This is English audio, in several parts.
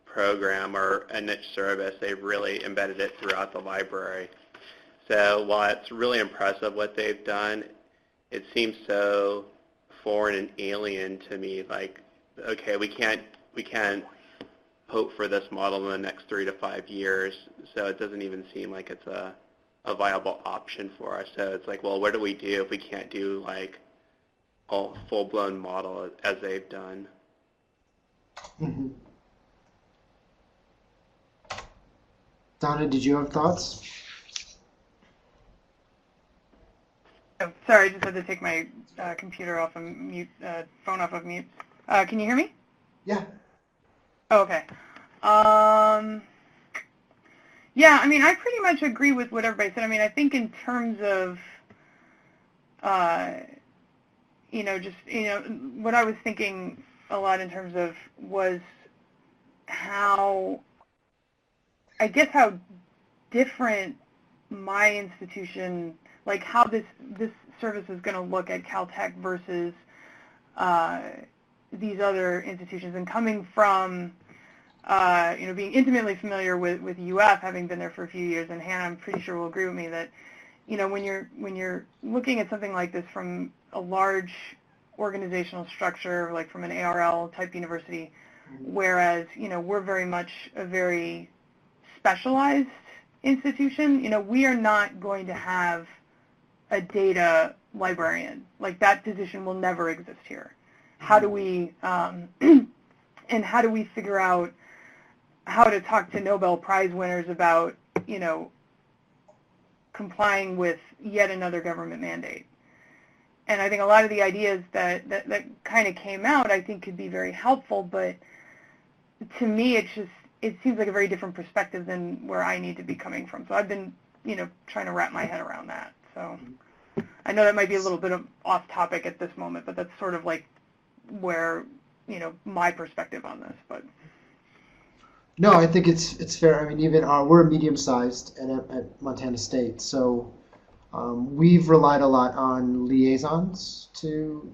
program or a niche service, they've really embedded it throughout the library. So while it's really impressive what they've done, it seems so foreign and alien to me. Like, okay, we can't hope for this model in the next 3 to 5 years, so it doesn't even seem like it's a viable option for us. So it's like, well, what do we do if we can't do like a full-blown model as they've done? Mm-hmm. Donna, did you have thoughts? Oh, sorry, I just had to take my computer off of mute, phone off of mute. Can you hear me? Yeah. Oh, okay. Yeah, I mean, I pretty much agree with what everybody said. I mean, I think in terms of, what I was thinking a lot in terms of was how different my institution, like how this service is going to look at Caltech versus these other institutions. And coming from, being intimately familiar with UF, having been there for a few years, and Hannah, I'm pretty sure will agree with me that, when you're looking at something like this from a large organizational structure, like from an ARL type university, whereas, we're very much a very specialized institution, we are not going to have a data librarian. Like, that position will never exist here. How do we, and how do we figure out how to talk to Nobel Prize winners about, complying with yet another government mandate? And I think a lot of the ideas that kind of came out, I think, could be very helpful, but to me, it seems like a very different perspective than where I need to be coming from. So I've been, trying to wrap my head around that. So I know that might be a little bit of off topic at this moment, but that's sort of like where, my perspective on this. But No, I think it's fair. I mean, even we're medium-sized at Montana State, so we've relied a lot on liaisons to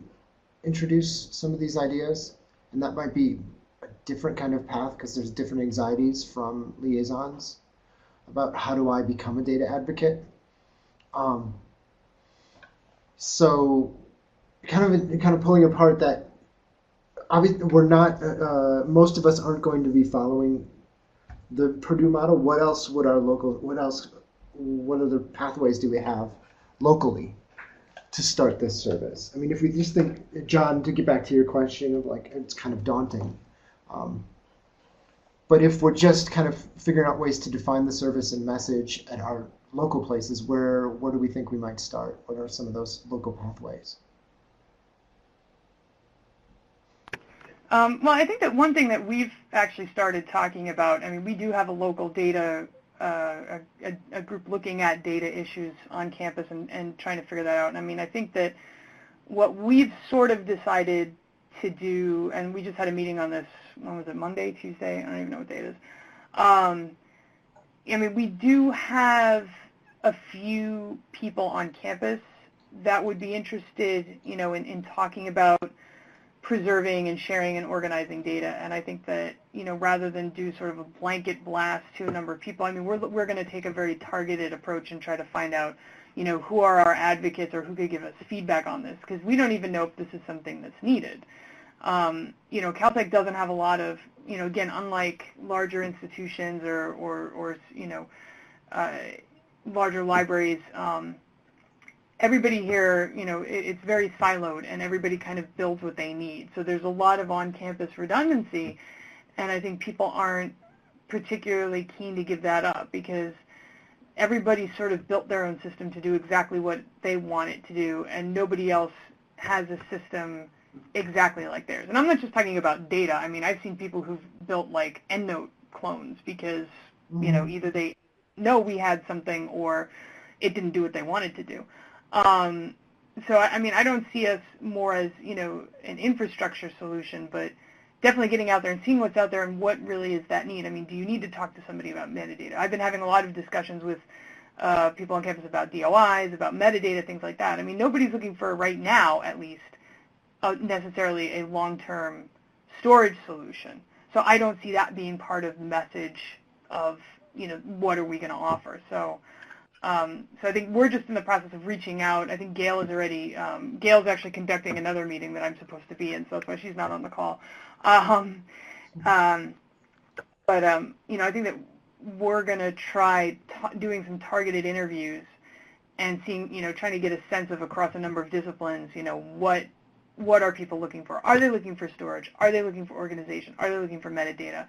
introduce some of these ideas, and that might be a different kind of path because there's different anxieties from liaisons about how do I become a data advocate. So kind of pulling apart that. Obviously, we're not. Most of us aren't going to be following the Purdue model. What else would our local? What other pathways do we have locally to start this service? I mean, if we just think, John, to get back to your question of like, it's kind of daunting. But if we're just kind of figuring out ways to define the service and message at our local places, where do we think we might start? What are some of those local pathways? Well, I think that one thing that we've actually started talking about, I mean, we do have a local data, a group looking at data issues on campus and trying to figure that out. And I mean, I think that what we've sort of decided to do, and we just had a meeting on this, when was it, Monday, Tuesday? I don't even know what day it is. I mean, we do have a few people on campus that would be interested, in talking about preserving and sharing and organizing data. And I think that, rather than do sort of a blanket blast to a number of people, I mean, we're going to take a very targeted approach and try to find out, who are our advocates or who could give us feedback on this, because we don't even know if this is something that's needed. Caltech doesn't have a lot of, again, unlike larger institutions or larger libraries, everybody here, it's very siloed, and everybody kind of builds what they need. So there's a lot of on-campus redundancy, and I think people aren't particularly keen to give that up because everybody sort of built their own system to do exactly what they want it to do, and nobody else has a system exactly like theirs. And I'm not just talking about data. I mean, I've seen people who've built like EndNote clones because, either they know we had something or it didn't do what they wanted to do. So, I mean, I don't see us more as, an infrastructure solution, but definitely getting out there and seeing what's out there and what really is that need. I mean, do you need to talk to somebody about metadata? I've been having a lot of discussions with people on campus about DOIs, about metadata, things like that. I mean, nobody's looking for, right now at least, necessarily a long-term storage solution. So I don't see that being part of the message of, what are we going to offer. So I think we're just in the process of reaching out. I think Gail is already, Gail's actually conducting another meeting that I'm supposed to be in, so that's why she's not on the call. I think that we're going to try doing some targeted interviews and seeing, trying to get a sense of across a number of disciplines, what are people looking for? Are they looking for storage? Are they looking for organization? Are they looking for metadata?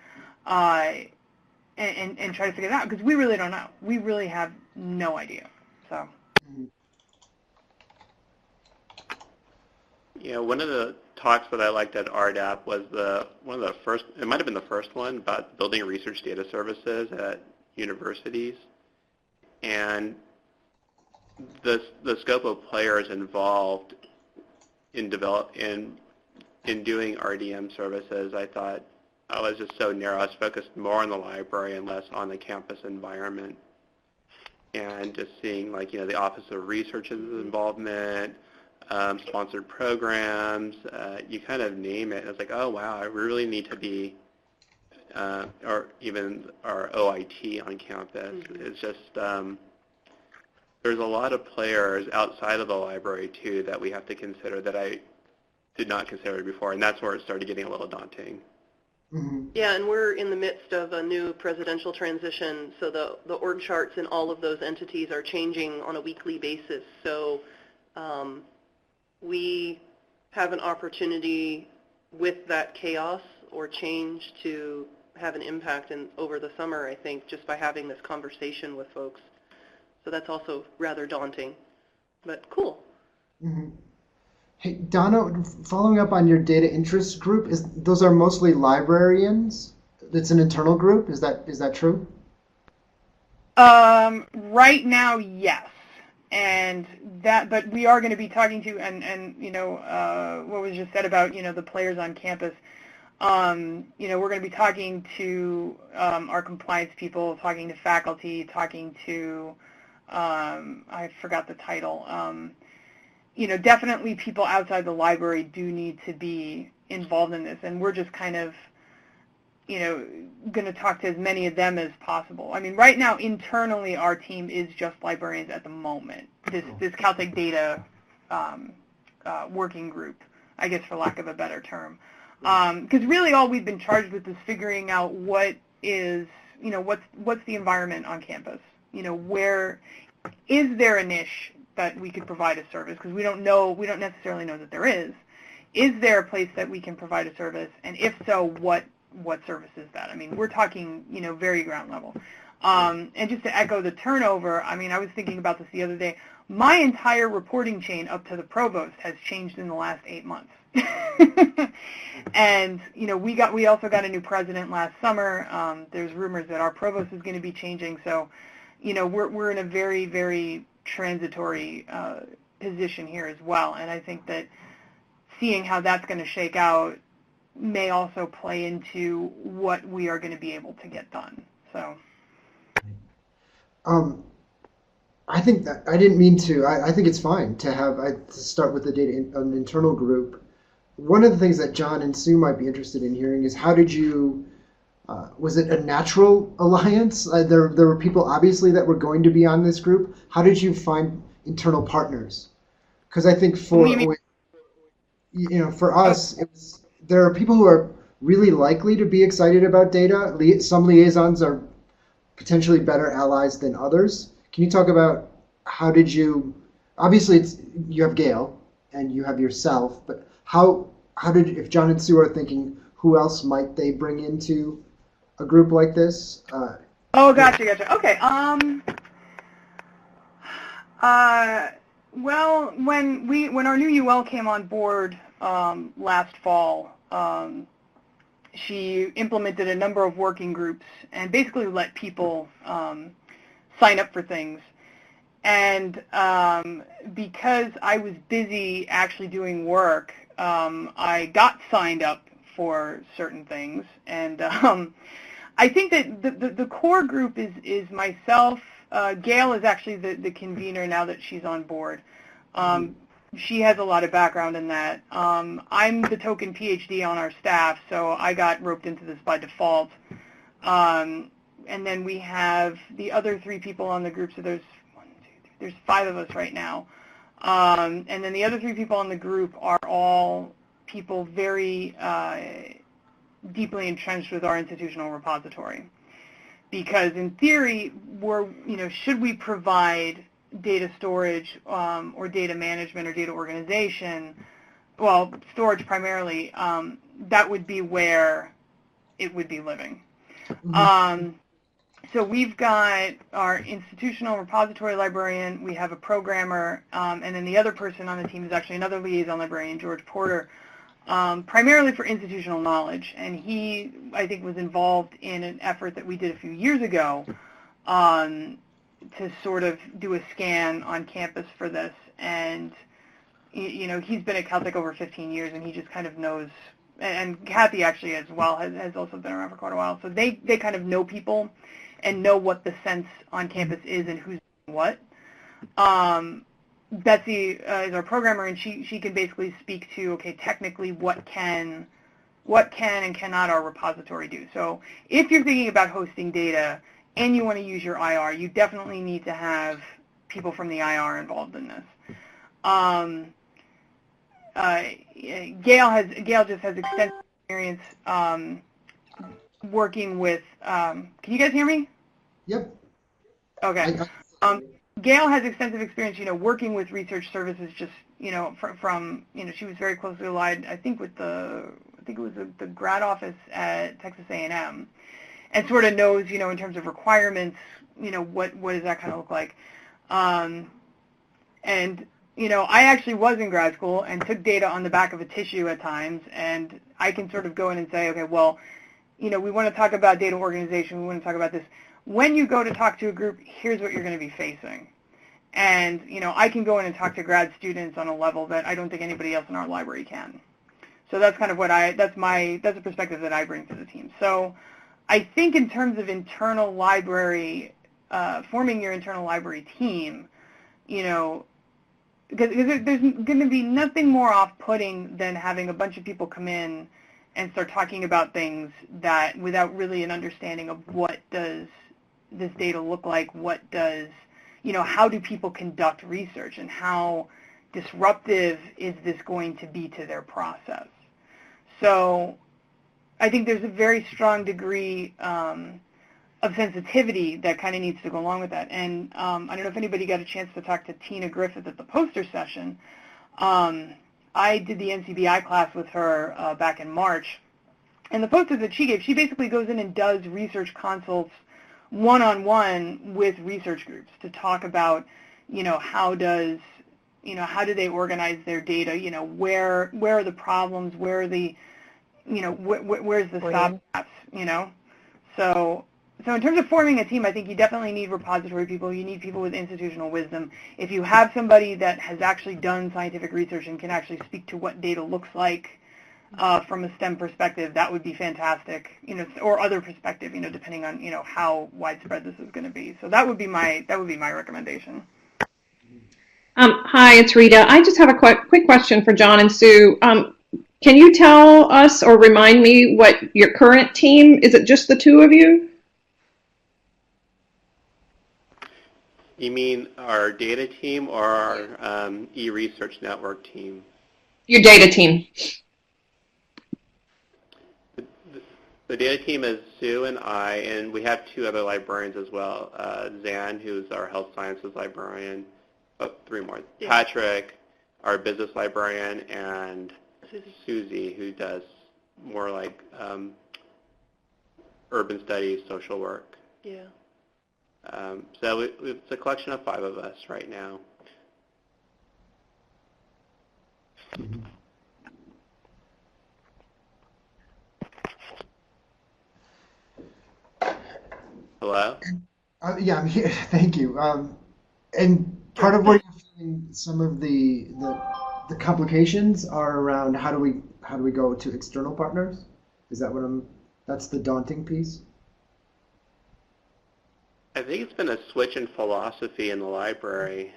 And try to figure it out, because we really don't know. We really have no idea. So. One of the talks that I liked at RDAP was one of the first, it might have been the first one, about building research data services at universities. And the scope of players involved in doing RDM services, I thought I was just so narrow. I was focused more on the library and less on the campus environment. And just seeing, the Office of Research's involvement, sponsored programs, you kind of name it. It's like, oh, wow, I really need to be, or even our OIT on campus. Mm-hmm. It's just, there's a lot of players outside of the library, too, that we have to consider that I did not consider before, and that's where it started getting a little daunting. Mm-hmm. Yeah, and we're in the midst of a new presidential transition, so the org charts in all of those entities are changing on a weekly basis. So we have an opportunity with that chaos or change to have an impact over the summer, I think, just by having this conversation with folks. So that's also rather daunting, but cool. Mm-hmm. Hey, Donna, following up on your data interest group, those are mostly librarians? It's an internal group. Is that true? Right now, yes. But we are going to be talking to, and what was just said about, the players on campus. We're going to be talking to our compliance people, talking to faculty, talking to, I forgot the title. Definitely people outside the library do need to be involved in this, and we're just kind of, going to talk to as many of them as possible. I mean, right now, internally, our team is just librarians at the moment. This Caltech data working group, I guess, for lack of a better term. Because really all we've been charged with is figuring out what is, what's the environment on campus? Where is there a niche that we could provide a service? Because we don't necessarily know that there is. Is there a place that we can provide a service? And if so, what service is that? I mean, we're talking, very ground level. And just to echo the turnover, I mean, I was thinking about this the other day. My entire reporting chain up to the provost has changed in the last 8 months. And, we also got a new president last summer. There's rumors that our provost is going to be changing. So, we're in a very, very transitory position here as well. And I think that seeing how that's going to shake out may also play into what we are going to be able to get done. So, I think that I didn't mean to. I think it's fine to start with an internal group. One of the things that John and Sue might be interested in hearing is, how did you? Was it a natural alliance? There were people obviously that were going to be on this group. How did you find internal partners? Because I think for us, there are people who are really likely to be excited about data. Some liaisons are potentially better allies than others. Can you talk about how did you? Obviously, you have Gail and you have yourself, but how did, if John and Sue are thinking, who else might they bring into a group like this? Gotcha. Okay. Well, when our new UL came on board last fall, she implemented a number of working groups and basically let people sign up for things. And because I was busy actually doing work, I got signed up for certain things. And I think that the core group is myself. Gail is actually the convener now that she's on board. she has a lot of background in that. I'm the token PhD on our staff, so I got roped into this by default. And then we have the other 3 people on the group, so there's 5 of us right now. And then the other 3 people on the group are all people very deeply entrenched with our institutional repository. Because in theory, should we provide data storage or data management or data organization, well, storage primarily, that would be where it would be living. Mm-hmm. So we've got our institutional repository librarian, we have a programmer, and then the other person on the team is actually another liaison librarian, George Porter, primarily for institutional knowledge. And he, I think, was involved in an effort that we did a few years ago to sort of do a scan on campus for this. And, he's been at Caltech over 15 years, and he just kind of knows, and Kathy actually as well has also been around for quite a while. So they kind of know people and know what the sense on campus is and who's doing what. Betsy is our programmer, and she can basically speak to, okay, technically what can and cannot our repository do. So if you're thinking about hosting data and you want to use your IR, you definitely need to have people from the IR involved in this. Gail just has extensive experience working with, can you guys hear me? Yep. Okay. Gail has extensive experience, working with research services, just, from she was very closely allied, I think it was the grad office at Texas A&M, and sort of knows, in terms of requirements, what does that kind of look like. And, I actually was in grad school and took data on the back of a tissue at times, and I can sort of go in and say, okay, well, we want to talk about data organization, we want to talk about this. When you go to talk to a group, here's what you're going to be facing. And, I can go in and talk to grad students on a level that I don't think anybody else in our library can. So that's kind of that's a perspective that I bring to the team. So I think in terms of internal library, forming your internal library team, because there's going to be nothing more off-putting than having a bunch of people come in and start talking about things that without really an understanding of what does this data look like, what does, how do people conduct research, and how disruptive is this going to be to their process. So I think there's a very strong degree of sensitivity that kind of needs to go along with that. And I don't know if anybody got a chance to talk to Tina Griffith at the poster session. I did the NCBI class with her back in March. And the posters that she gave, she basically goes in and does research consults one-on-one with research groups to talk about, how do they organize their data, where are the problems, where are the, where's the stop gaps, So in terms of forming a team, I think you definitely need repository people. You need people with institutional wisdom. If you have somebody that has actually done scientific research and can actually speak to what data looks like from a STEM perspective, that would be fantastic, or other perspective, depending on, how widespread this is going to be. So that would be my recommendation. Hi, it's Rita. I just have a quick question for John and Sue. Can you tell us or remind me what your current team, is it just the 2 of you? You mean our data team or our eResearch network team? Your data team. The data team is Sue and I, and we have 2 other librarians as well. Zan, who's our health sciences librarian. Oh, 3 more. Yeah. Patrick, our business librarian, and Susie, who does more like urban studies, social work. Yeah. So it's a collection of 5 of us right now. Hello? Yeah, I'm here. Thank you. And part of where you're feeling some of the complications are around how do we go to external partners? Is that that's the daunting piece? I think it's been a switch in philosophy in the library.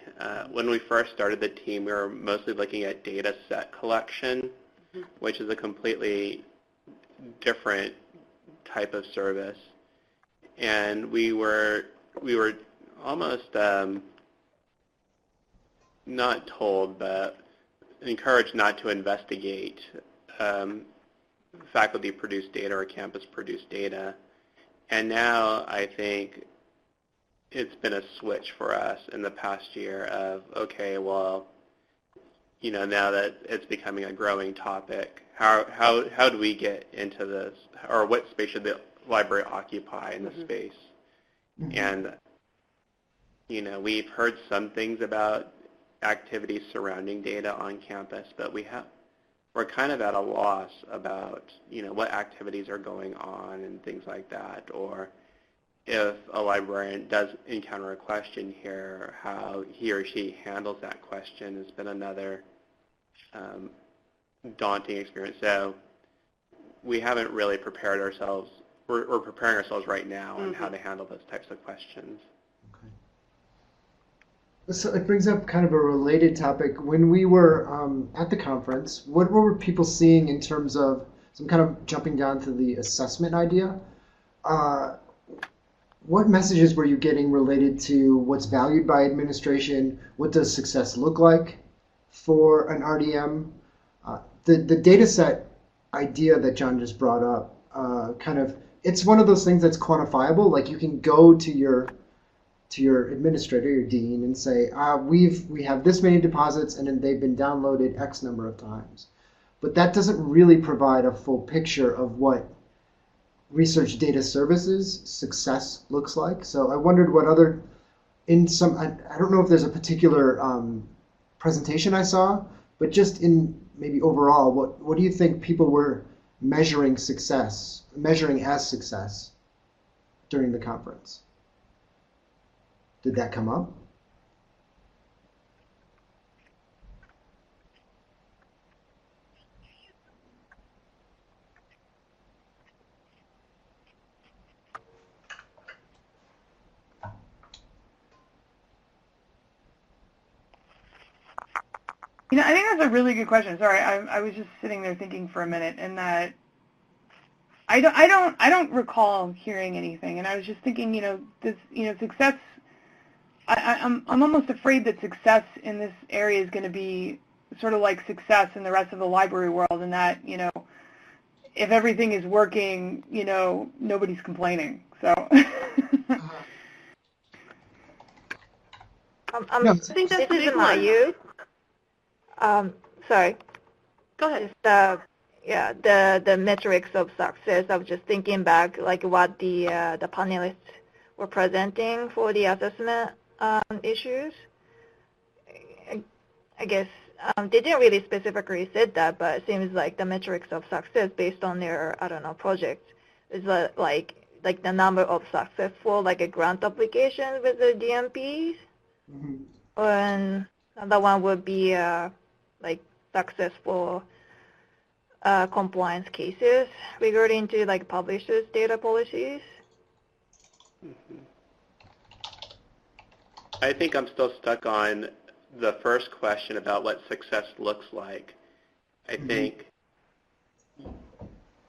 When we first started the team, we were mostly looking at data set collection, which is a completely different type of service. And we were almost not told, but encouraged not to investigate faculty-produced data or campus-produced data. And now I think it's been a switch for us in the past year of, okay, well, you know, now that it's becoming a growing topic, how do we get into this, or what space should the library occupy in this space? And, you know, we've heard some things about activities surrounding data on campus, but we're kind of at a loss about, you know, what activities are going on and things like that, or if a librarian does encounter a question here, how he or she handles that question has been another daunting experience. So we haven't really prepared ourselves. We're preparing ourselves right now on how to handle those types of questions. So it brings up kind of a related topic. When we were at the conference, what were people seeing in terms of, so I'm kind of jumping down to the assessment idea. What messages were you getting related to what's valued by administration? What does success look like for an RDM? The data set idea that John just brought up, it's one of those things that's quantifiable. Like you can go to your administrator, your dean, and say, we have this many deposits and they've been downloaded X number of times. But that doesn't really provide a full picture of what research data services success looks like. So I wondered what other, I don't know if there's a particular presentation I saw, but just in maybe overall, what do you think people were measuring as success during the conference? Did that come up? You know, I think that's a really good question. Sorry, I was just sitting there thinking for a minute, and that I don't recall hearing anything, and I was just thinking, success. I'm almost afraid that success in this area is going to be sort of like success in the rest of the library world, and that, if everything is working, nobody's complaining. So. I think that's the big one. Sorry. Go ahead. The metrics of success. I was just thinking back, like what the panelists were presenting for the assessment issues. I guess they didn't really specifically say that, but it seems like the metrics of success based on their, project is like the number of successful a grant applications with the DMPs. And another one would be successful compliance cases regarding to publishers' data policies. I think I'm still stuck on the first question about what success looks like. I think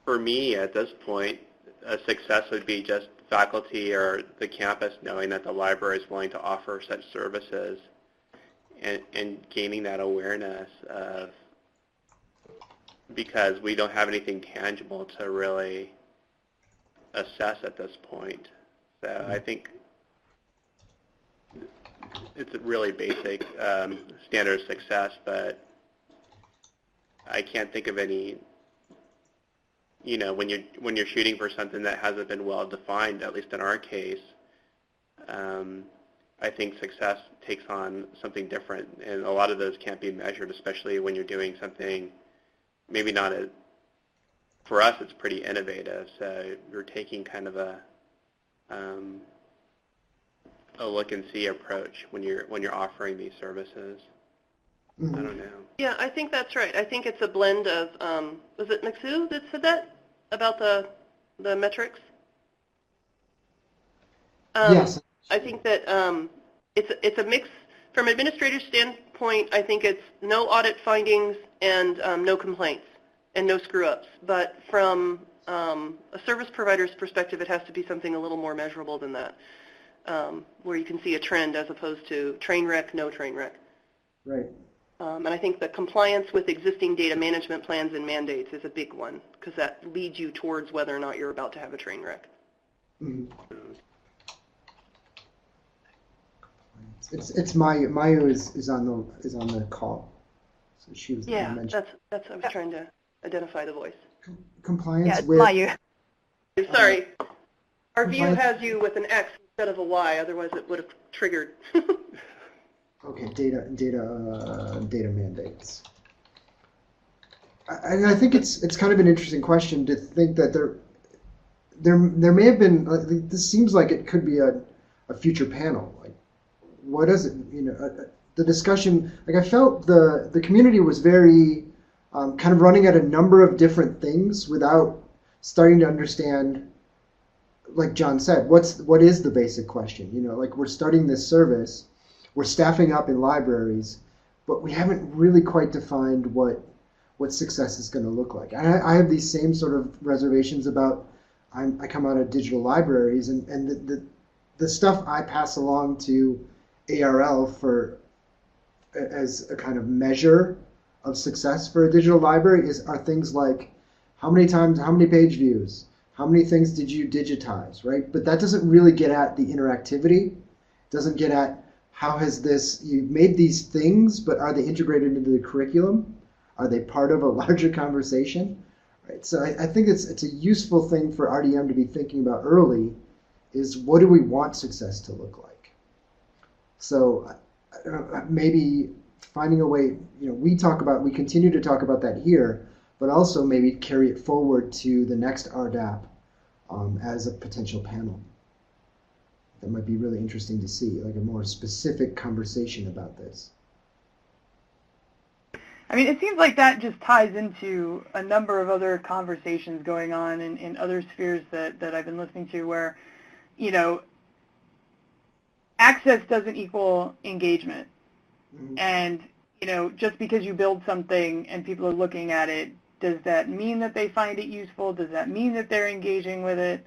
for me at this point, a success would be just faculty or the campus knowing that the library is willing to offer such services and gaining that awareness of, because we don't have anything tangible to really assess at this point. So I think it's a really basic standard of success, but I can't think of any, when you're shooting for something that hasn't been well defined, at least in our case, I think success takes on something different, and a lot of those can't be measured, especially when you're doing something maybe not for us it's pretty innovative, so you're taking kind of a look and see approach when you're offering these services. I don't know. Yeah, I think that's right. I think it's a blend of, was it Maxu that said that about the metrics? Yes, I think that it's a mix. From administrator's standpoint, I think it's no audit findings and no complaints and no screw-ups. But from a service provider's perspective, it has to be something a little more measurable than that, where you can see a trend as opposed to train wreck, no train wreck. Right. And I think the compliance with existing data management plans and mandates is a big one, because that leads you towards whether or not you're about to have a train wreck. Mm-hmm. It's Mayu is on the call, so she was. Yeah, that's I was trying to identify the voice. Compliance Yeah, with. Mayu. Sorry, our view compliance- has you with an X instead of a Y. Otherwise, it would have triggered. Okay, data mandates. I think it's kind of an interesting question to think that there may have been. This seems like it could be a future panel. Like, what is it? The discussion. Like, I felt the community was very kind of running at a number of different things without starting to understand. Like John said, what is the basic question? Like, we're starting this service. We're staffing up in libraries, but we haven't really quite defined what success is going to look like. I have these same sort of reservations about, I come out of digital libraries, and the stuff I pass along to ARL as a kind of measure of success for a digital library are things like how many page views, how many things did you digitize, right? But that doesn't really get at the interactivity, doesn't get at how you've made these things, but are they integrated into the curriculum? Are they part of a larger conversation? Right. So I think it's a useful thing for RDM to be thinking about early, is what do we want success to look like? So maybe finding a way, we continue to talk about that here, but also maybe carry it forward to the next RDAP as a potential panel. That might be really interesting to see, like a more specific conversation about this. I mean, it seems like that just ties into a number of other conversations going on in other spheres that I've been listening to where, access doesn't equal engagement. Mm-hmm. And, just because you build something and people are looking at it, does that mean that they find it useful? Does that mean that they're engaging with it?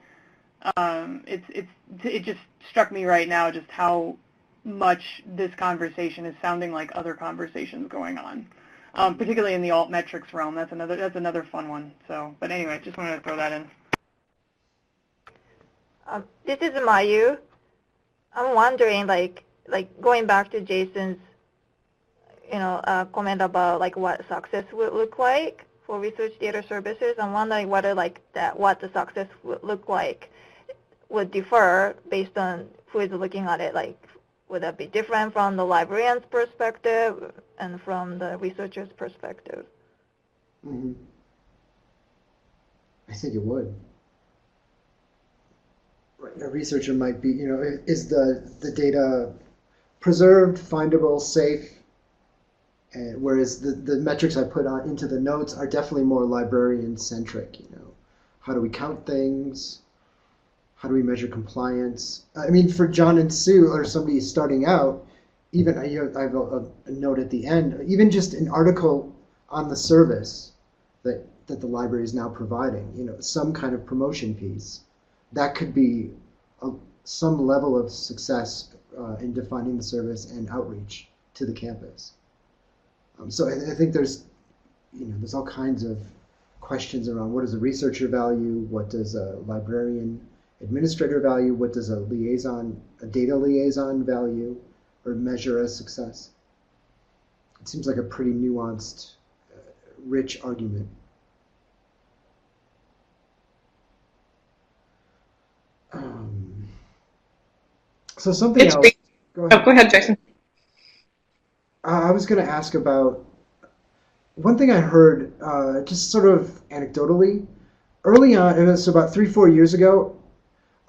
It just struck me right now just how much this conversation is sounding like other conversations going on, particularly in the altmetrics realm. That's another fun one. So, but anyway, just wanted to throw that in. This is Mayu. I'm wondering, like going back to Jason's, comment about like what success would look like for research data services. I'm wondering whether what the success would look like would differ based on who is looking at it. Like, would that be different from the librarian's perspective and from the researcher's perspective? Mm-hmm. I think it would. Right. A researcher might be, is the data preserved, findable, safe? And whereas the metrics I put into the notes are definitely more librarian-centric. How do we count things? How do we measure compliance? I mean, for John and Sue or somebody starting out, even I have a note at the end, even just an article on the service that the library is now providing, some kind of promotion piece, that could be some level of success in defining the service and outreach to the campus. So I think there's all kinds of questions around what does a researcher value, what does a librarian administrator value, what does a data liaison value or measure as success? It seems like a pretty nuanced, rich argument. So something else. Go ahead. Oh, go ahead, Jason. I was going to ask about one thing I heard, just sort of anecdotally, early on, so about 3-4 years ago,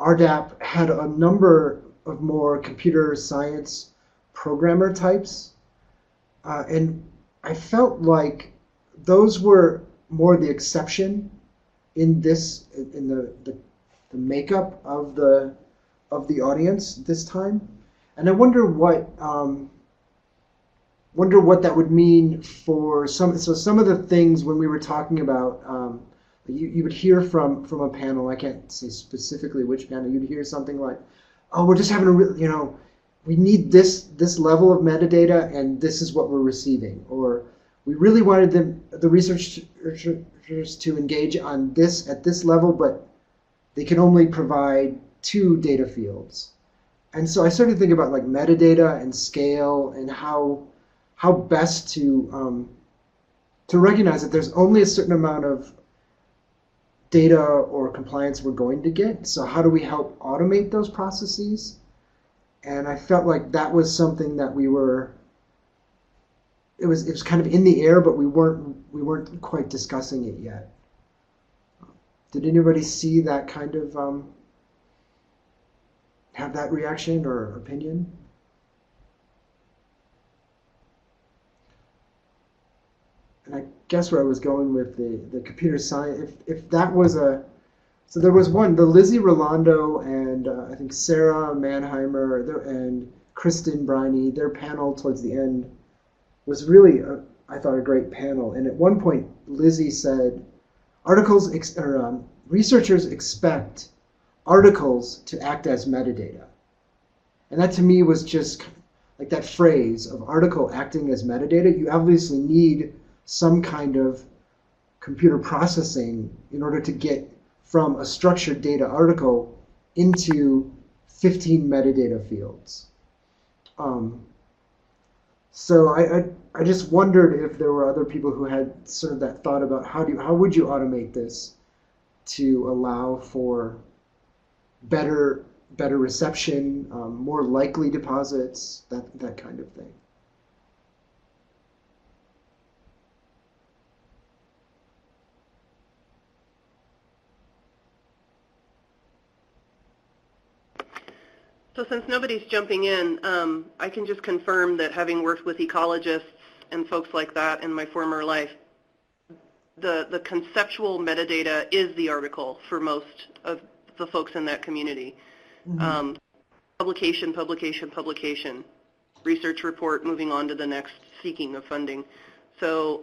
RDAP had a number of more computer science programmer types, and I felt like those were more the exception in the makeup of the of the audience this time, and I wonder what that would mean for some. So some of the things when we were talking about, you would hear from a panel. I can't say specifically which panel. You'd hear something like, "Oh, we're just having we need this level of metadata, and this is what we're receiving," or "We really wanted the researchers to engage on this at this level, but they can only provide 2 data fields." And so I started to think about like metadata and scale and how best to recognize that there's only a certain amount of data or compliance we're going to get. So how do we help automate those processes? And I felt like that was something that it was kind of in the air, but we weren't quite discussing it yet. Did anybody see that kind of have that reaction or opinion? And I guess where I was going with the computer science, if that was so there was one, the Lizzie Rolando and I think Sarah Mannheimer and Kristen Briney, their panel towards the end was really, I thought, a great panel. And at one point, Lizzie said, researchers expect articles to act as metadata. And that to me was just like that phrase of article acting as metadata. You obviously need some kind of computer processing in order to get from a structured data article into 15 metadata fields. So I just wondered if there were other people who had sort of that thought about how would you automate this to allow for better reception, more likely deposits, that kind of thing. So since nobody's jumping in, I can just confirm that having worked with ecologists and folks like that in my former life, the conceptual metadata is the article for most of the folks in that community. Mm-hmm. Publication, publication, publication, research report, moving on to the next seeking of funding. So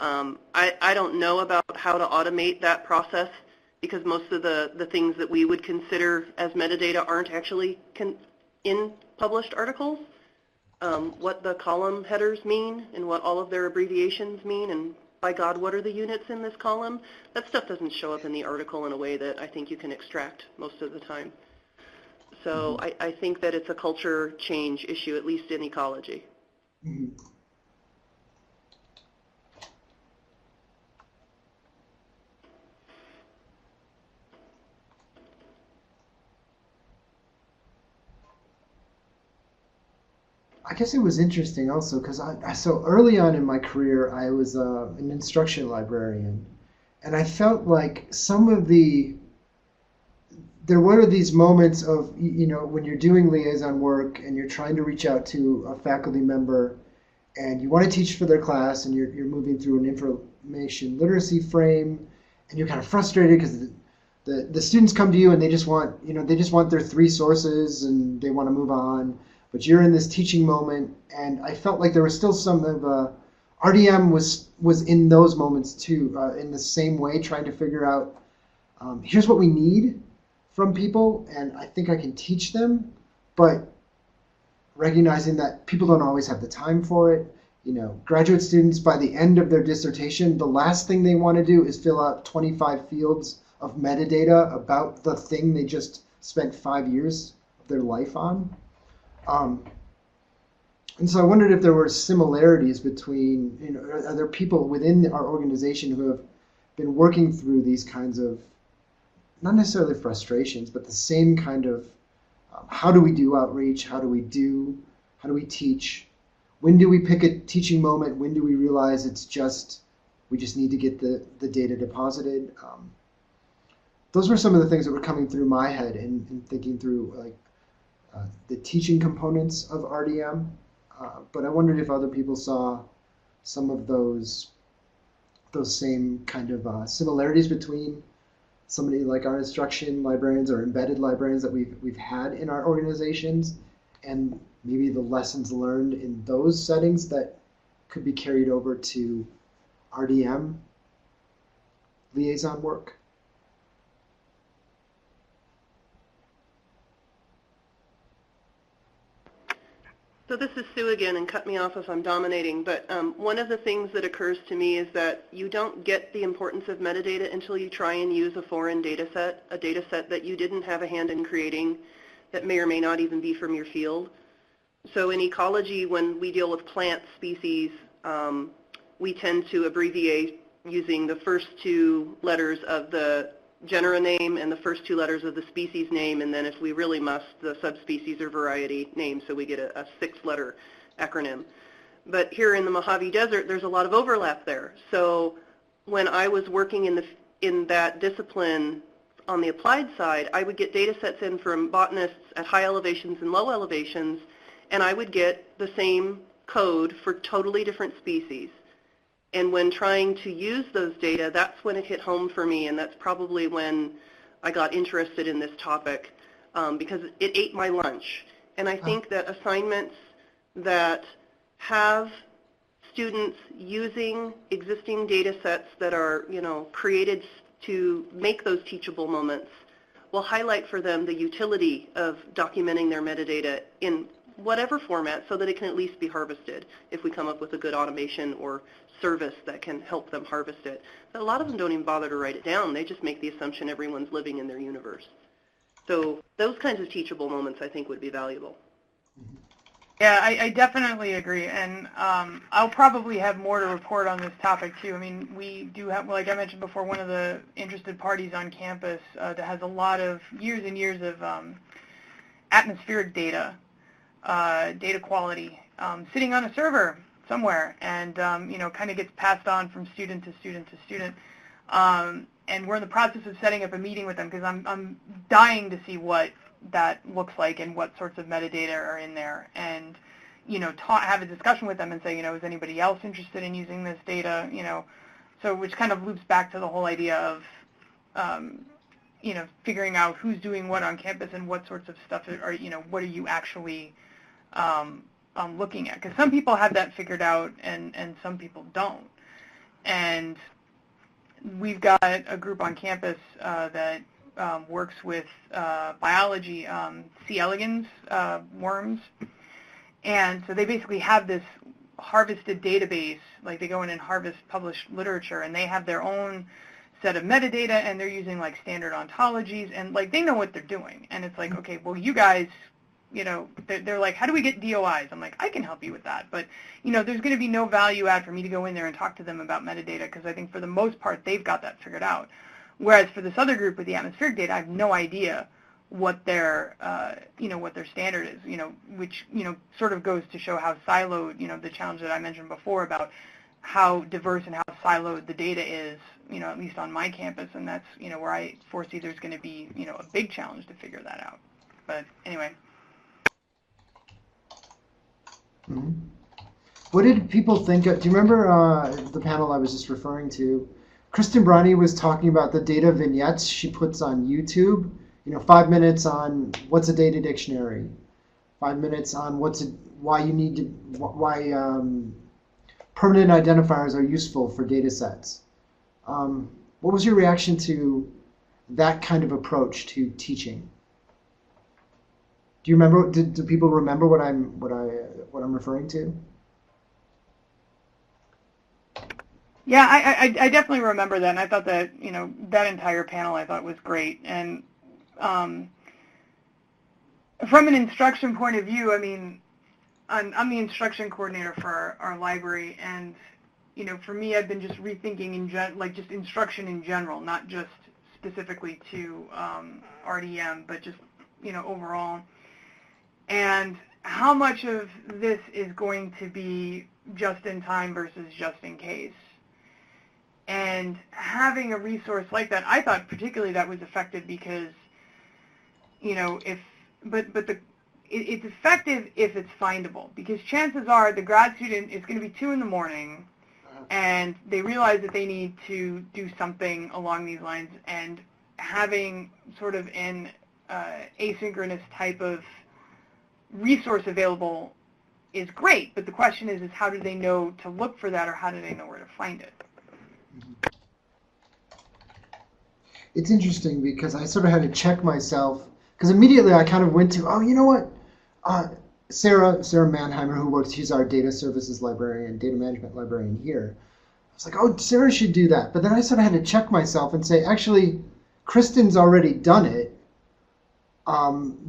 I don't know about how to automate that process because most of the things that we would consider as metadata aren't actually in published articles. What the column headers mean and what all of their abbreviations mean, and by God, what are the units in this column? That stuff doesn't show up in the article in a way that I think you can extract most of the time. So mm-hmm. I think that it's a culture change issue, at least in ecology. Mm-hmm. I guess it was interesting also because so early on in my career, I was an instruction librarian, and I felt like there were these moments of, when you're doing liaison work and you're trying to reach out to a faculty member and you want to teach for their class and you're moving through an information literacy frame and you're kind of frustrated because the students come to you and they just want their 3 sources and they want to move on. But you're in this teaching moment, and I felt like there was still some of RDM was in those moments too, in the same way, trying to figure out here's what we need from people, and I think I can teach them, but recognizing that people don't always have the time for it. Graduate students, by the end of their dissertation, the last thing they want to do is fill out 25 fields of metadata about the thing they just spent 5 years of their life on. And so I wondered if there were similarities between, are there people within our organization who have been working through these kinds of, not necessarily frustrations, but the same kind of, how do we do outreach? How do we teach? When do we pick a teaching moment? When do we realize we just need to get the data deposited? Those were some of the things that were coming through my head in thinking through the teaching components of RDM, but I wondered if other people saw some of those same kind of similarities between somebody like our instruction librarians or embedded librarians that we've had in our organizations, and maybe the lessons learned in those settings that could be carried over to RDM liaison work. So this is Sue again, and cut me off if I'm dominating, but one of the things that occurs to me is that you don't get the importance of metadata until you try and use a foreign data set, a data set that you didn't have a hand in creating, that may or may not even be from your field. So in ecology, when we deal with plant species, we tend to abbreviate using the first two letters of the genera name and the first two letters of the species name, and then if we really must, the subspecies or variety name, so we get a 6-letter acronym. But here in the Mojave Desert, there's a lot of overlap there. So when I was working in that discipline on the applied side, I would get data sets in from botanists at high elevations and low elevations, and I would get the same code for totally different species. And when trying to use those data, that's when it hit home for me, and that's probably when I got interested in this topic, because it ate my lunch. And I think that assignments that have students using existing data sets that are, created to make those teachable moments will highlight for them the utility of documenting their metadata in whatever format so that it can at least be harvested if we come up with a good automation or service that can help them harvest it. But a lot of them don't even bother to write it down. They just make the assumption everyone's living in their universe. So those kinds of teachable moments I think would be valuable. Yeah, I definitely agree, and I'll probably have more to report on this topic too. I mean, we do have, like I mentioned before, one of the interested parties on campus that has a lot of years and years of atmospheric data, data quality, sitting on a server somewhere, and kind of gets passed on from student to student to student. And we're in the process of setting up a meeting with them because I'm dying to see what that looks like and what sorts of metadata are in there, and have a discussion with them and say, is anybody else interested in using this data? So which kind of loops back to the whole idea of figuring out who's doing what on campus and what sorts of stuff are, what are you actually looking at? Because some people have that figured out and some people don't. And we've got a group on campus that works with biology, C. elegans worms. And so they basically have this harvested database, like they go in and harvest published literature, and they have their own set of metadata, and they're using like standard ontologies, and like they know what they're doing. And it's like, okay, well, you guys, they're like, how do we get DOIs? I'm like, I can help you with that. But, there's going to be no value add for me to go in there and talk to them about metadata, because I think for the most part, they've got that figured out. Whereas for this other group with the atmospheric data, I have no idea what their, what their standard is, which, sort of goes to show how siloed, the challenge that I mentioned before about how diverse and how siloed the data is, at least on my campus, and that's, where I foresee there's going to be, a big challenge to figure that out. But anyway. Mm-hmm. What did people think of, do you remember the panel I was just referring to? Kristen Brani was talking about the data vignettes she puts on YouTube. 5 minutes on what's a data dictionary, 5 minutes on why permanent identifiers are useful for data sets. What was your reaction to that kind of approach to teaching? Do you remember? Do people remember what I'm referring to? Yeah, I definitely remember that, and I thought that, that entire panel I thought was great. And from an instruction point of view, I mean, I'm the instruction coordinator for our library, and, for me, I've been just rethinking just instruction in general, not just specifically to RDM, but just, overall. And how much of this is going to be just in time versus just in case? And having a resource like that, I thought particularly that was effective because, it's effective if it's findable, because chances are the grad student is going to be 2 in the morning and they realize that they need to do something along these lines, and having sort of an asynchronous type of resource available is great, but the question is how do they know to look for that, or how do they know where to find it? It's interesting because I sort of had to check myself, because immediately I kind of went to, oh, you know what? Sarah Mannheimer, who works, she's our data services librarian, data management librarian here. I was like, oh, Sarah should do that. But then I sort of had to check myself and say, actually, Kristen's already done it.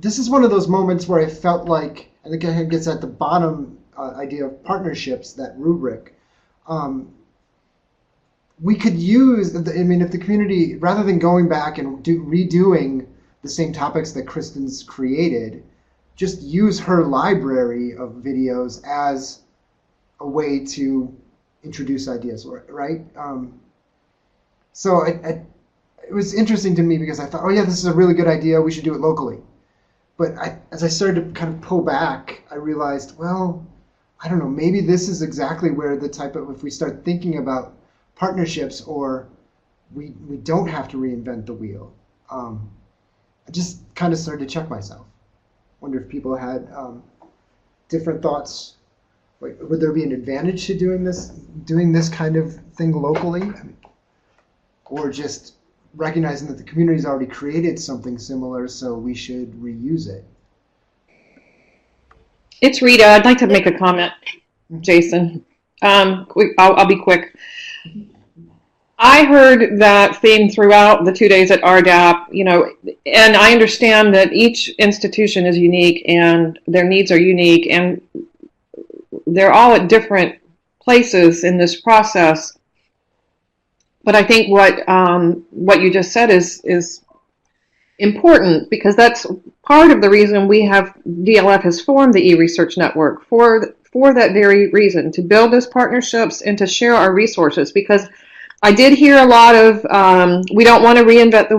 This is one of those moments where I felt like, and again, it gets at the bottom idea of partnerships, that rubric. We could use, I mean, if the community, rather than going back and redoing the same topics that Kristen's created, just use her library of videos as a way to introduce ideas, right? So it was interesting to me because I thought, oh yeah, this is a really good idea, we should do it locally. But as I started to kind of pull back, I realized, well, I don't know, maybe this is exactly where the type of, if we start thinking about partnerships, or we don't have to reinvent the wheel. I just kind of started to check myself. Wonder if people had different thoughts. Like, would there be an advantage to doing this kind of thing locally? I mean, or just recognizing that the community's already created something similar, so we should reuse it? It's Rita. I'd like to make a comment, Jason. I'll be quick. I heard that theme throughout the 2 days at RDAP, and I understand that each institution is unique and their needs are unique, and they're all at different places in this process. But I think what you just said is important, because that's part of the reason DLF has formed the eResearch network, for that very reason, to build those partnerships and to share our resources. Because I did hear a lot of, we don't want to reinvent the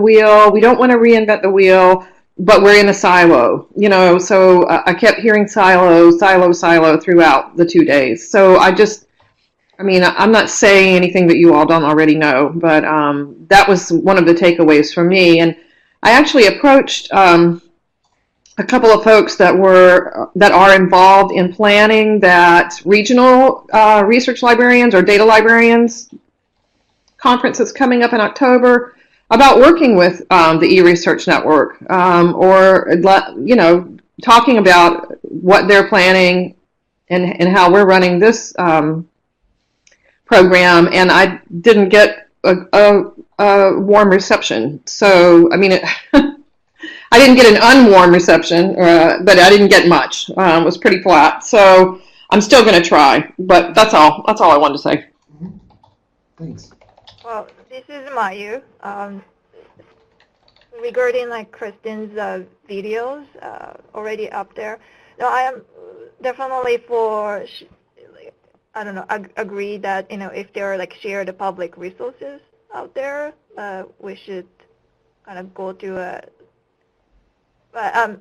wheel, but we're in a silo, so I kept hearing silo throughout the 2 days. So I'm not saying anything that you all don't already know, but that was one of the takeaways for me. And I actually approached a couple of folks that are involved in planning that regional research librarians or data librarians conference that's coming up in October, about working with the eResearch network, or talking about what they're planning and how we're running this program. And I didn't get a warm reception. So I didn't get an unwarm reception, but I didn't get much. It was pretty flat. So I'm still going to try. But that's all I wanted to say. Mm-hmm. Thanks. Well, this is Mayu. Regarding Kristen's videos already up there, no, I am definitely for, agree that, if there are shared public resources out there, we should kind of go to a, but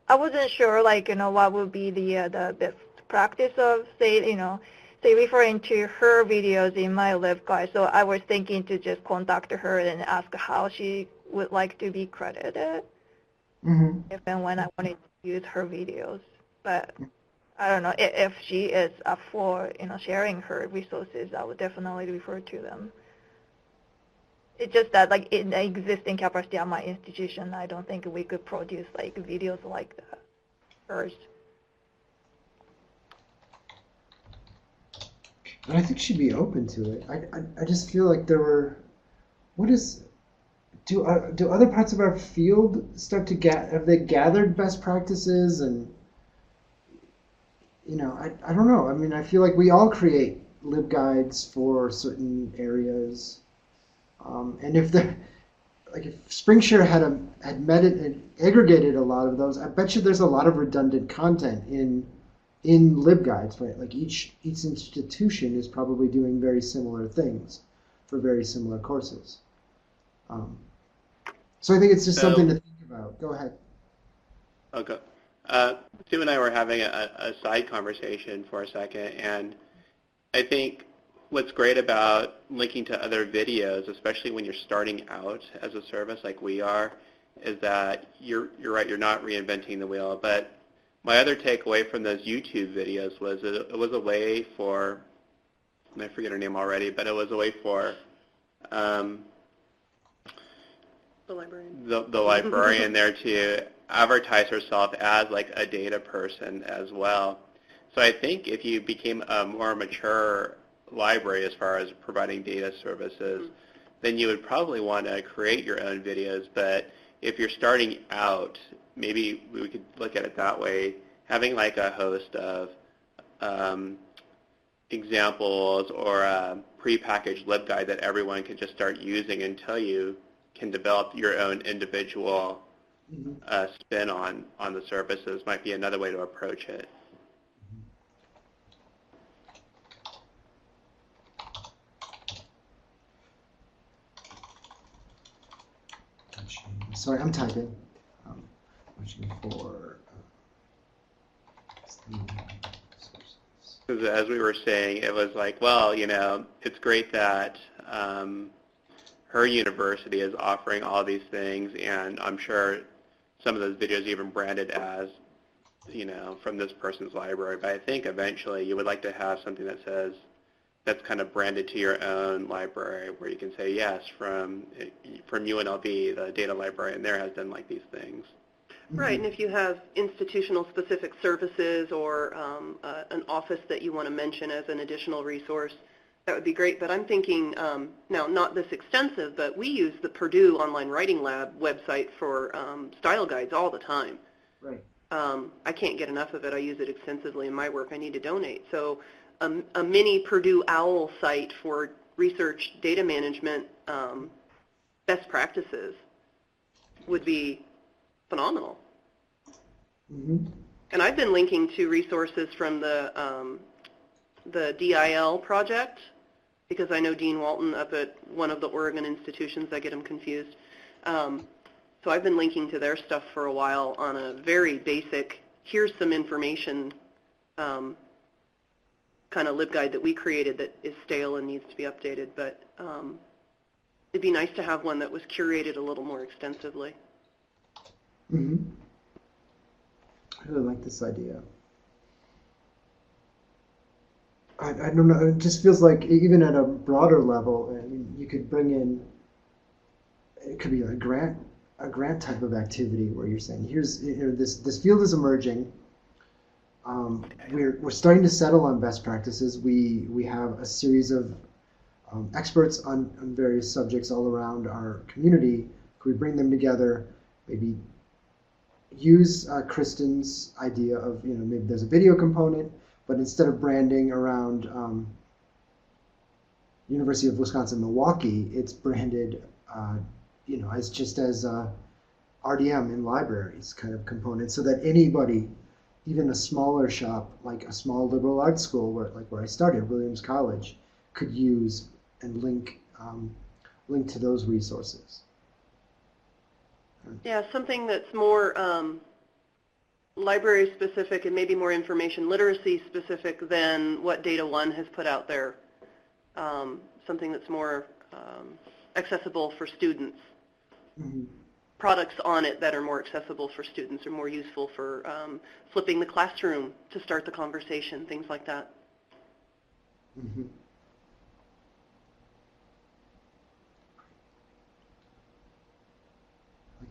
I wasn't sure, what would be the best practice of, say referring to her videos in my LibGuide. So I was thinking to just contact her and ask how she would like to be credited, if and when I wanted to use her videos. But I don't know, if she is up for sharing her resources, I would definitely refer to them. It's just that in the existing capacity at my institution, I don't think we could produce videos like that first. But I think she'd be open to it. I just feel like there were, do other parts of our field start to have they gathered best practices? And I don't know. I feel like we all create LibGuides for certain areas, and if SpringShare had met it and aggregated a lot of those, I bet you there's a lot of redundant content in LibGuides, right? Each institution is probably doing very similar things for very similar courses. So I think it's just something to think about. Go ahead. Okay. Sue and I were having a side conversation for a second, and I think what's great about linking to other videos, especially when you're starting out as a service like we are, is that you're right, you're not reinventing the wheel. But my other takeaway from those YouTube videos was it was a way for, and I forget her name already, but it was a way for The librarian. the librarian there to advertise herself as like a data person as well. So I think if you became a more mature library as far as providing data services, then you would probably want to create your own videos. But if you're starting out, maybe we could look at it that way, having like a host of examples or a prepackaged LibGuide that everyone can just start using until you can develop your own individual spin on the services might be another way to approach it. Sorry, I'm typing. Watching for Because as we were saying, it was like, well, you know, it's great that her university is offering all these things, and I'm sure some of those videos even branded as, you know, from this person's library. But I think eventually you would like to have something that says, that's kind of branded to your own library, where you can say, yes, from UNLV, the data librarian there has done like these things. Right, and if you have institutional specific services or an office that you want to mention as an additional resource, that would be great. But I'm thinking, now not this extensive, but we use the Purdue Online Writing Lab website for style guides all the time. Right. I can't get enough of it. I use it extensively in my work. I need to donate. So a mini Purdue OWL site for research data management best practices would be phenomenal. And I've been linking to resources from the DIL project, because I know Dean Walton up at one of the Oregon institutions. I get them confused. So I've been linking to their stuff for a while on a very basic, here's some information kind of LibGuide that we created that is stale and needs to be updated. But it'd be nice to have one that was curated a little more extensively. I really like this idea. I don't know, it just feels like even at a broader level, I mean, you could bring in, it could be a grant type of activity where you're saying, here's, you know, this field is emerging. We're starting to settle on best practices. We have a series of experts on various subjects all around our community. Could we bring them together, maybe use Kristen's idea of, you know, maybe there's a video component, but instead of branding around University of Wisconsin-Milwaukee, it's branded, you know, as just as RDM in libraries kind of component, so that anybody, even a smaller shop, like a small liberal arts school, where I started, Williams College, could use and link to those resources. Yeah, something that's more library specific and maybe more information literacy specific than what Data One has put out there. Something that's more accessible for students. Products on it that are more accessible for students or more useful for flipping the classroom to start the conversation, things like that.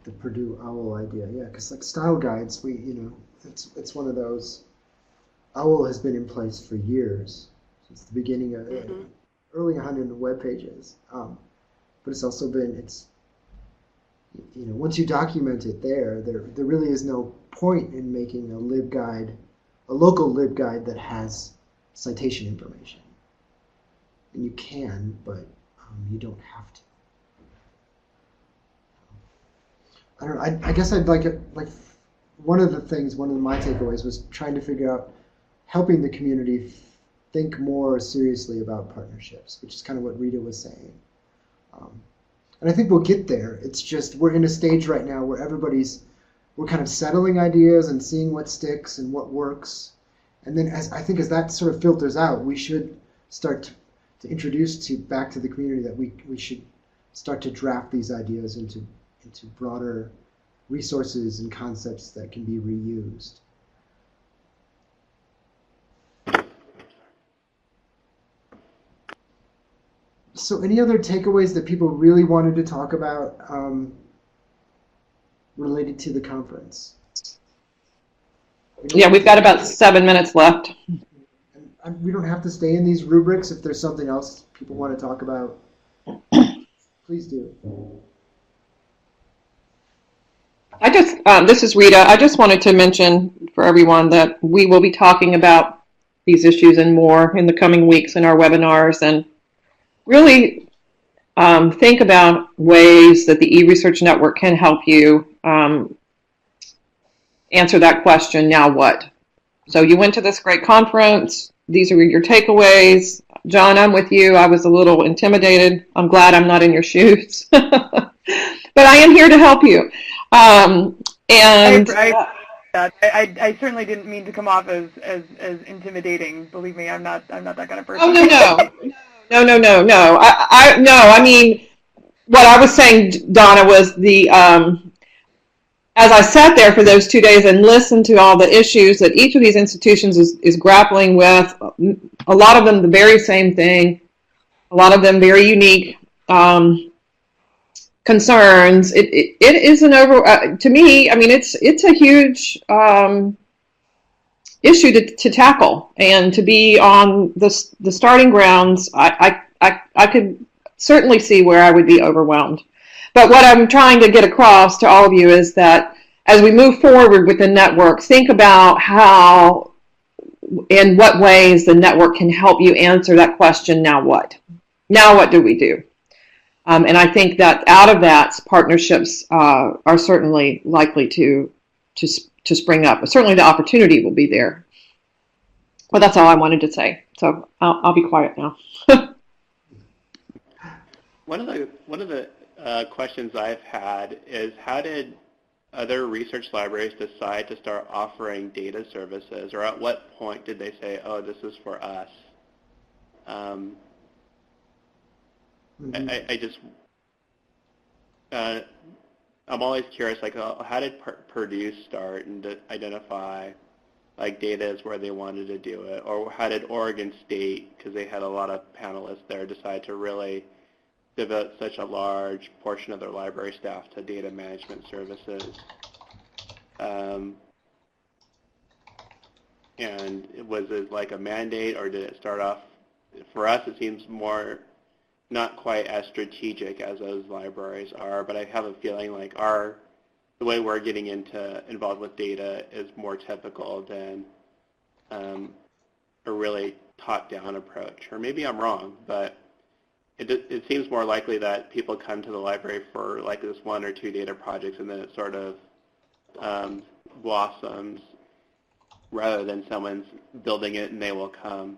The Purdue OWL idea, yeah, because like style guides, it's one of those. OWL has been in place for years, since the beginning of early on in the web pages, but it's also been, you know, once you document it there really is no point in making a LibGuide, a local LibGuide that has citation information, and you can, but you don't have to. I don't know. I guess I'd like it. Like one of my takeaways was trying to figure out helping the community think more seriously about partnerships, which is kind of what Rita was saying. And I think we'll get there. It's just we're in a stage right now where we're kind of settling ideas and seeing what sticks and what works. And then as that sort of filters out, we should start introduce back to the community that we should start to draft these ideas into broader resources and concepts that can be reused. So any other takeaways that people really wanted to talk about related to the conference? Yeah, we've got about 7 minutes left. And we don't have to stay in these rubrics. If there's something else people want to talk about, please do. This is Rita. I just wanted to mention for everyone that we will be talking about these issues and more in the coming weeks in our webinars, and really think about ways that the eResearch Network can help you answer that question, now what? So you went to this great conference. These are your takeaways. John, I'm with you. I was a little intimidated. I'm glad I'm not in your shoes. But I am here to help you. I certainly didn't mean to come off as intimidating. Believe me, I'm not that kind of person. Oh, no. I mean, what I was saying, Donna, was as I sat there for those 2 days and listened to all the issues that each of these institutions is grappling with, a lot of them the very same thing, a lot of them very unique concerns. It is to me, I mean, it's a huge issue to tackle, and to be on the starting grounds, I could certainly see where I would be overwhelmed. But what I'm trying to get across to all of you is that as we move forward with the network, think about how, in what ways the network can help you answer that question, now what? Now what do we do? And I think that out of that, partnerships are certainly likely to spring up. But certainly the opportunity will be there. Well, that's all I wanted to say. So I'll be quiet now. One of the questions I've had is, how did other research libraries decide to start offering data services, or at what point did they say, oh, this is for us? I'm always curious, like, how did Purdue start and identify like data is where they wanted to do it, or how did Oregon State, because they had a lot of panelists there, decide to really devote such a large portion of their library staff to data management services? And was it like a mandate, or did it start off? For us, it seems more not quite as strategic as those libraries are, but I have a feeling like the way we're getting involved with data is more typical than a really top-down approach. Or maybe I'm wrong, but it seems more likely that people come to the library for like this 1 or 2 data projects, and then it sort of blossoms rather than someone's building it and they will come.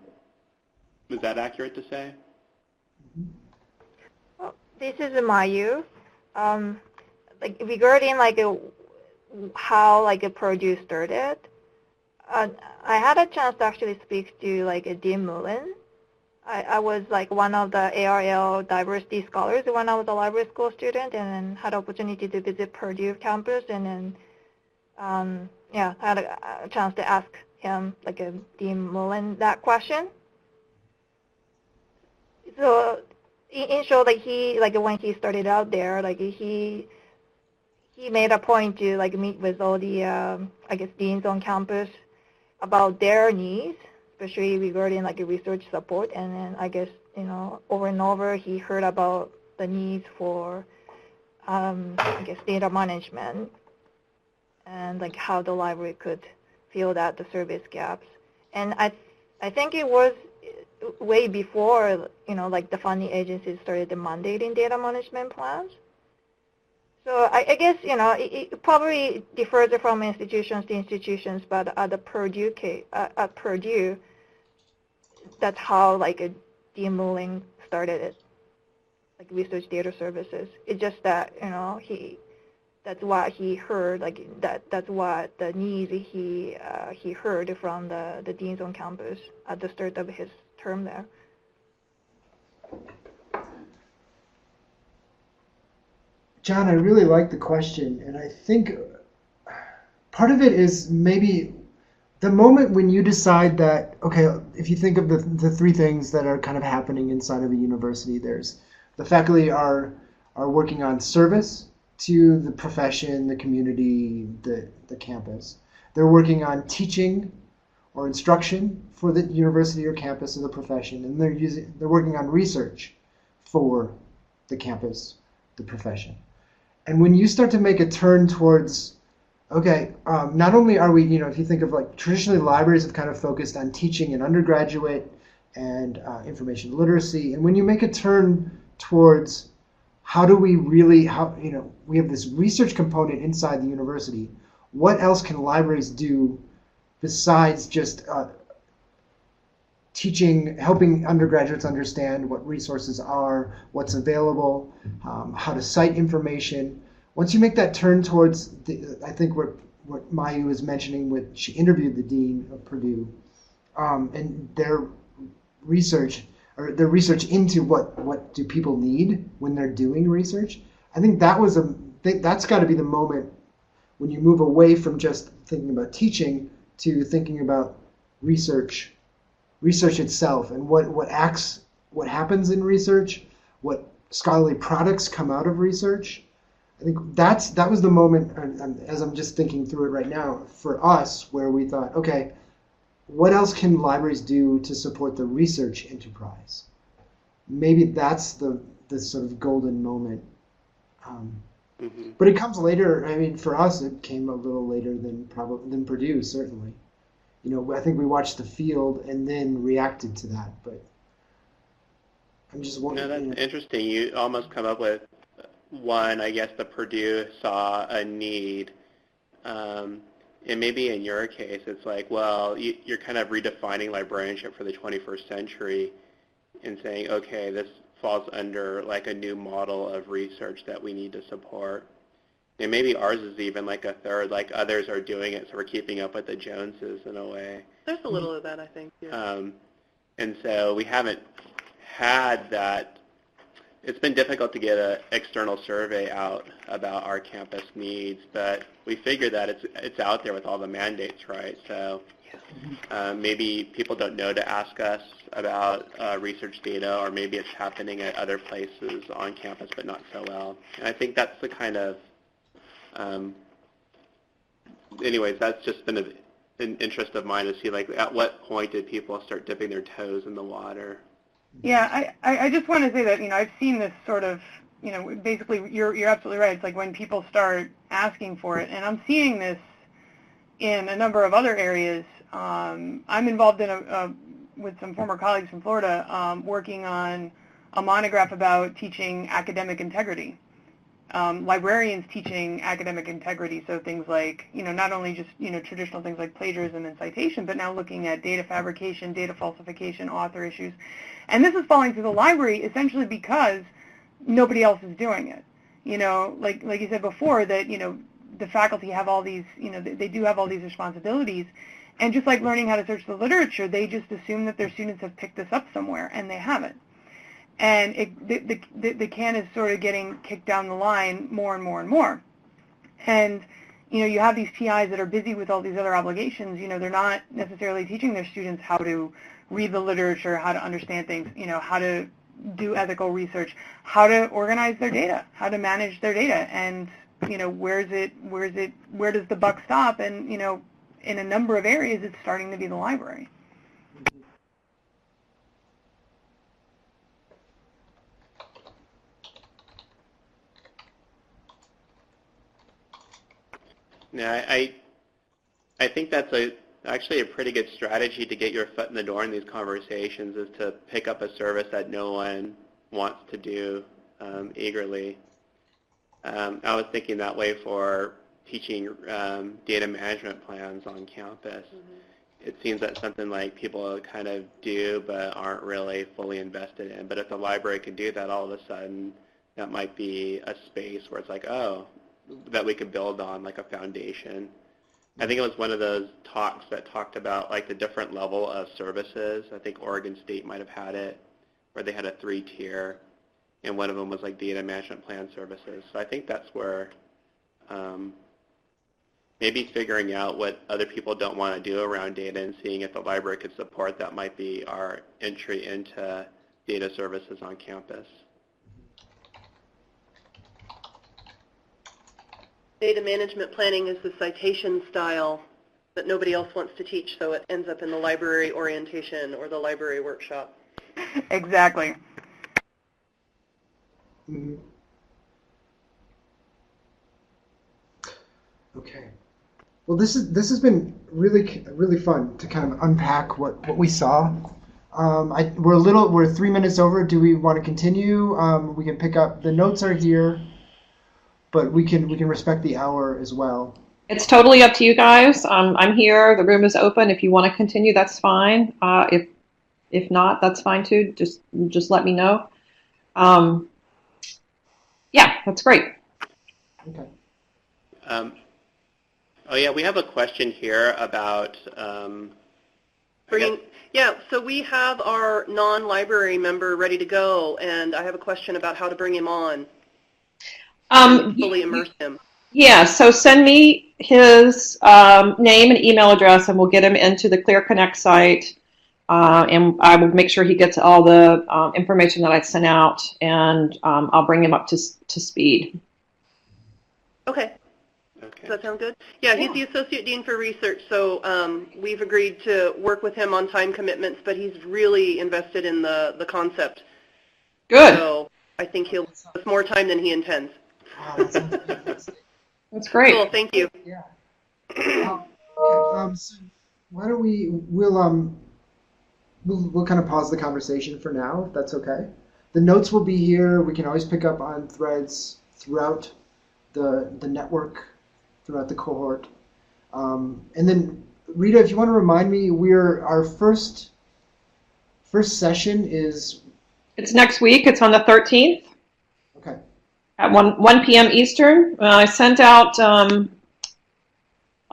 Is that accurate to say? Well, this is Mayu. Like regarding like how like a Purdue started, I had a chance to actually speak to like Dean Mullen. I was like one of the ARL diversity scholars when I was a library school student, and then had opportunity to visit Purdue campus, and then I had a chance to ask him, like Dean Mullen, that question. So in short, like when he started out there, like he made a point to like meet with all the I guess deans on campus about their needs, especially regarding like research support. And then I guess, over and over he heard about the needs for I guess data management, and like how the library could fill that the service gaps. And I think it was way before like the funding agencies started mandating data management plans. So I guess it probably differs from institutions to institutions, but at the Purdue at Purdue, that's how like Dean Mullen started it, like research data services. It's just that that's what he heard, like that's what the needs he heard from the deans on campus at the start of his term there. John, I really like the question, and I think part of it is maybe the moment when you decide that, okay, if you think of the three things that are kind of happening inside of a university, there's the faculty are working on service to the profession, the community, the campus. They're working on teaching or instruction for the university or campus or the profession, and they're working on research for the campus, the profession. And when you start to make a turn towards, okay, not only are we, if you think of like traditionally libraries have kind of focused on teaching and undergraduate and information literacy, and when you make a turn towards how do we really, we have this research component inside the university, what else can libraries do besides just teaching, helping undergraduates understand what resources are, what's available, how to cite information. Once you make that turn towards, I think what Mayu was mentioning when she interviewed the dean of Purdue, and their research into what do people need when they're doing research. I think that's got to be the moment when you move away from just thinking about teaching to thinking about research itself, and what happens in research, what scholarly products come out of research. I think that was the moment, as I'm just thinking through it right now, for us, where we thought, okay, what else can libraries do to support the research enterprise? Maybe that's the sort of golden moment. But it comes later. I mean, for us, it came a little later than Purdue, certainly. I think we watched the field and then reacted to that. But I'm just wondering. No, that's interesting. You almost come up with one. I guess the Purdue saw a need, and maybe in your case, it's like, well, you're kind of redefining librarianship for the 21st century, and saying, okay, this falls under like a new model of research that we need to support. And maybe ours is even like a third, like others are doing it, so we're keeping up with the Joneses in a way. There's a little of that, I think. Yeah. And so we haven't had that. It's been difficult to get an external survey out about our campus needs, but we figure that it's out there with all the mandates, right? So maybe people don't know to ask us about research data, or maybe it's happening at other places on campus, but not so well. And I think that's the kind of anyways, that's just been an interest of mine to see, like, at what point did people start dipping their toes in the water? Yeah, I just want to say that, I've seen this sort of, basically you're absolutely right. It's like when people start asking for it, and I'm seeing this in a number of other areas. I'm involved in with some former colleagues from Florida, working on a monograph about teaching academic integrity. Librarians teaching academic integrity, so things like, not only just, traditional things like plagiarism and citation, but now looking at data fabrication, data falsification, author issues. And this is falling through the library essentially because nobody else is doing it. Like you said before, that, the faculty have all these, they do have all these responsibilities. And just like learning how to search the literature, they just assume that their students have picked this up somewhere, and they haven't. And the can is sort of getting kicked down the line more and more and more. And, you have these PIs that are busy with all these other obligations. They're not necessarily teaching their students how to read the literature, how to understand things, how to do ethical research, how to organize their data, how to manage their data. And, where does the buck stop? And, in a number of areas, it's starting to be the library. Yeah, I think that's actually a pretty good strategy to get your foot in the door in these conversations, is to pick up a service that no one wants to do eagerly. I was thinking that way for teaching data management plans on campus. It seems that's something like people kind of do but aren't really fully invested in. But if the library can do that, all of a sudden that might be a space where it's like, oh, that we could build on, like a foundation. I think it was one of those talks that talked about like the different level of services. I think Oregon State might have had it, where they had a 3-tier, and one of them was like data management plan services. So I think that's where maybe figuring out what other people don't want to do around data and seeing if the library could support that might be our entry into data services on campus. Data management planning is the citation style that nobody else wants to teach, so it ends up in the library orientation or the library workshop. Exactly. Mm-hmm. Okay. Well, this has been really fun to kind of unpack what we saw. We're 3 minutes over. Do we want to continue? We can pick up. The notes are here, but we can respect the hour as well. It's totally up to you guys. I'm here. The room is open. If you want to continue, that's fine. If not, that's fine too. Just let me know. Yeah, that's great. Okay. Oh yeah, we have a question here about Yeah, so we have our non-library member ready to go, and I have a question about how to bring him on. Fully immerse him. Yeah, so send me his name and email address, and we'll get him into the Clear Connect site, and I will make sure he gets all the information that I sent out, and I'll bring him up to speed. Okay. Does that sound good? Yeah, he's the Associate Dean for Research, so we've agreed to work with him on time commitments, but he's really invested in the concept. Good. So I think he'll give us more time than he intends. Wow, that sounds fantastic. That's great. Cool, thank you. Yeah. Okay. So why don't we'll kind of pause the conversation for now, if that's okay. The notes will be here. We can always pick up on threads throughout the network, throughout the cohort. And then Rita, if you want to remind me, our first session is... It's next week. It's on the 13th. Okay. At 1 p.m. Eastern. I sent out, I'll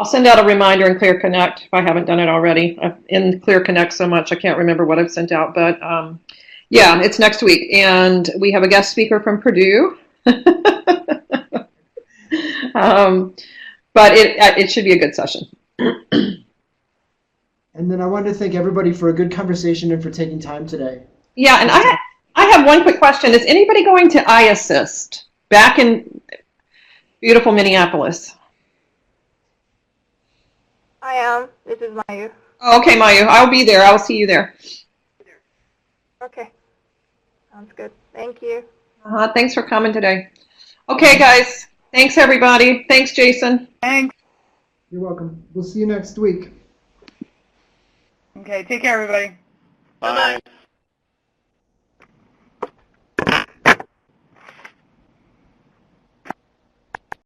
send out a reminder in Clear Connect if I haven't done it already. I'm in Clear Connect so much I can't remember what I've sent out, but yeah, it's next week. And we have a guest speaker from Purdue. But it should be a good session. And then I wanted to thank everybody for a good conversation and for taking time today. Yeah, and I have one quick question. Is anybody going to iAssist back in beautiful Minneapolis? I am. This is Mayu. Oh, okay, Mayu. I'll be there. I'll see you there. Okay. Sounds good. Thank you. Thanks for coming today. Okay, guys. Thanks, everybody. Thanks, Jason. Thanks. You're welcome. We'll see you next week. Okay, take care, everybody. Bye. Bye-bye.